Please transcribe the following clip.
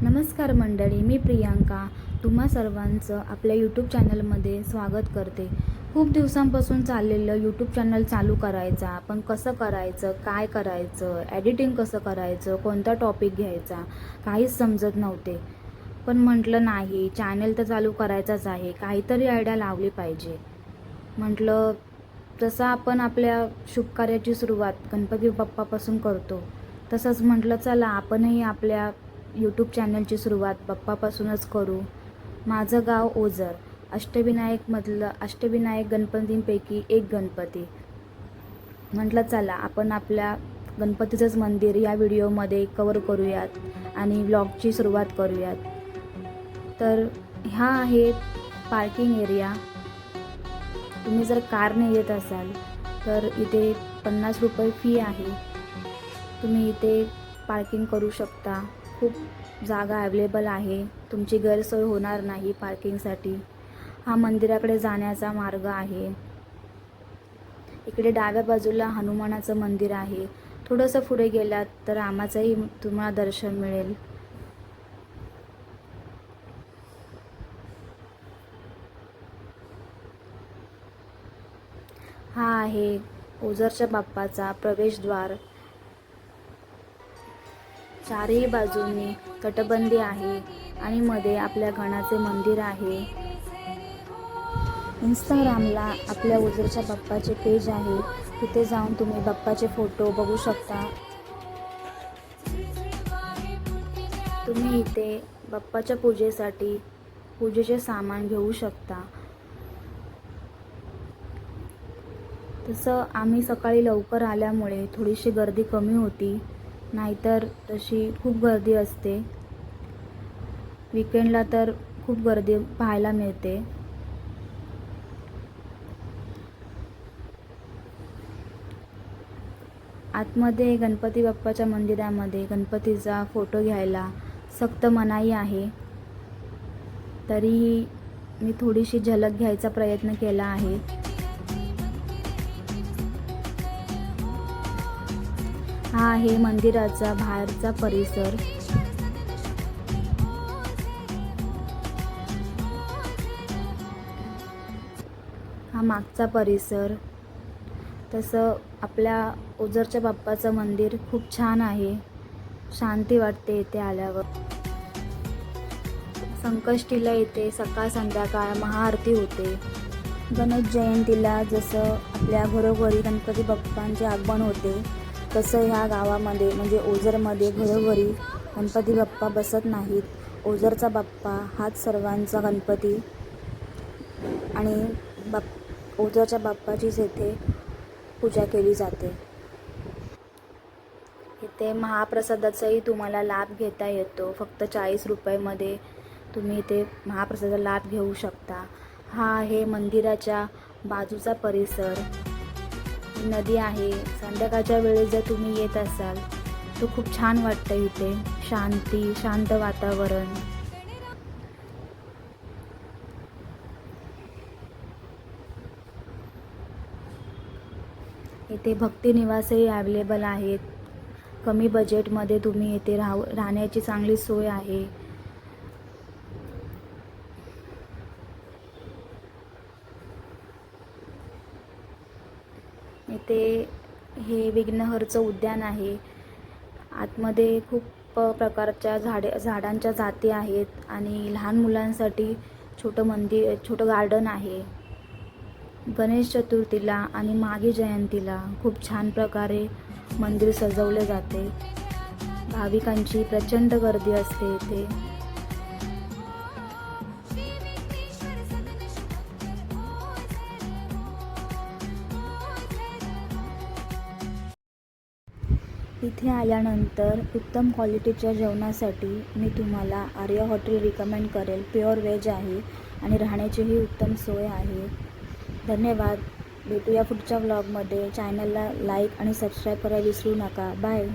नमस्कार मंडळी, मी प्रियांका तुम्हा सर्वांचं आपल्या यूट्यूब चॅनलमध्ये स्वागत करते। खूप दिवसांपासून चाललेलं यूट्यूब चॅनल चालू करायचा, पण कसं करायचं, काय करायचं, एडिटिंग कसं करायचं, कोणता टॉपिक घ्यायचा, काहीच समजत नव्हते। पण म्हटलं नाही, चॅनल तर चालू करायचाच आहे, काहीतरी आयडिया लावली पाहिजे। म्हटलं जसं आपण आपल्या शुभकार्याची सुरुवात गणपती बाप्पापासून करतो, तसंच म्हटलं चला आपणही आपल्या यूट्यूब चॅनलची सुरुवात बाप्पापासूनच करू। माझं गाव ओझर, अष्टविनायक गणपतींपैकी एक गणपती। म्हटलं चला आपण आपल्या गणपतीचंच मंदिर या व्हिडिओमध्ये कव्हर करूयात आणि व्लॉगची सुरुवात करूयात। तर हा आहे पार्किंग एरिया। तुम्ही जर कारने येत असाल तर इथे 50 रुपये फी आहे। तुम्ही इथे पार्किंग करू शकता। खूप जागा अवेलेबल आहे, तुमची गैरसोय होणार नाही पार्किंगसाठी। हा मंदिराकडे जाण्याचा मार्ग आहे। इकडे डाव्या बाजूला हनुमानाचं मंदिर आहे। थोडंसं पुढे गेलात तर रामाचंही तुम्हाला दर्शन मिळेल। हा आहे ओझरच्या बाप्पाचा प्रवेशद्वार। चारही बाजूंनी तटबंदी आहे आणि मध्ये आपल्या गणाचे मंदिर आहे। इंस्टाग्रामला आपल्या ओझरच्या बाप्पाचे पेज आहे, तिथे जाऊन तुम्ही बाप्पाचे फोटो बघू शकता। तुम्ही इथे बाप्पाच्या पूजेसाठी पूजेचे सामान घेऊ शकता। तसं आम्ही सकाळी लवकर आल्यामुळे थोडीशी गर्दी कमी होती, नाहीतर तशी खूप गर्दी असते। वीकेंडला तर खूप गर्दी पाहायला मिळते। आतमध्ये गणपती बाप्पाच्या मंदिरामध्ये गणपतीचा फोटो घ्यायला सक्त मनाई आहे, तरीही मी थोडीशी झलक घ्यायचा प्रयत्न केला आहे। हा आहे मंदिराचा बाहेरचा परिसर। हा मागचा परिसर। तसं आपल्या ओझरच्या बाप्पाचं मंदिर खूप छान आहे, शांती वाटते इथे आल्यावर। संकष्टीला इथे सकाळ संध्याकाळ महाआरती होते। गणेश जयंतीला जसं आपल्या घरोघरी गणपती बाप्पांचे आगमन होते, तसं ह्या गावामध्ये म्हणजे ओझरमध्ये घरोघरी गणपती बाप्पा बसत नाहीत। ओझरचा बाप्पा हाच सर्वांचा गणपती आणि ओझरच्या बाप्पाचीच येथे पूजा केली जाते। इथे महाप्रसादाचाही तुम्हाला लाभ घेता येतो। फक्त 40 रुपयामध्ये तुम्ही इथे महाप्रसादाचा लाभ घेऊ शकता। हा आहे मंदिराच्या बाजूचा परिसर। नदी आहे। संध्याकाळच्या वेळेस जर तुम्ही येत असाल तर खूप छान वाटतं इथे, शांत वातावरण। इथे भक्ती निवासही अवेलेबल आहेत। कमी बजेटमध्ये तुम्ही इथे राहण्याची चांगली सोय आहे। इथे हे विघ्नहरचं उद्यान आहे। आतमध्ये खूप प्रकारच्या झाडांच्या जाती आहेत आणि लहान मुलांसाठी छोटं गार्डन आहे। गणेश चतुर्थीला आणि माघी जयंतीला खूप छान प्रकारे मंदिर सजवले जाते। भाविकांची प्रचंड गर्दी असते इथे। इथे आल्यानंतर उत्तम क्वालिटीच्या जेवणासाठी मी तुम्हाला आर्या हॉटेल रिकमेंड करेल। प्युअर व्हेज आहे आणि राहण्याचीही उत्तम सोय आहे। धन्यवाद। भेटूया पुढच्या व्लॉगमध्ये। चॅनलला लाईक आणि सबस्क्राईब करायला विसरू नका। बाय।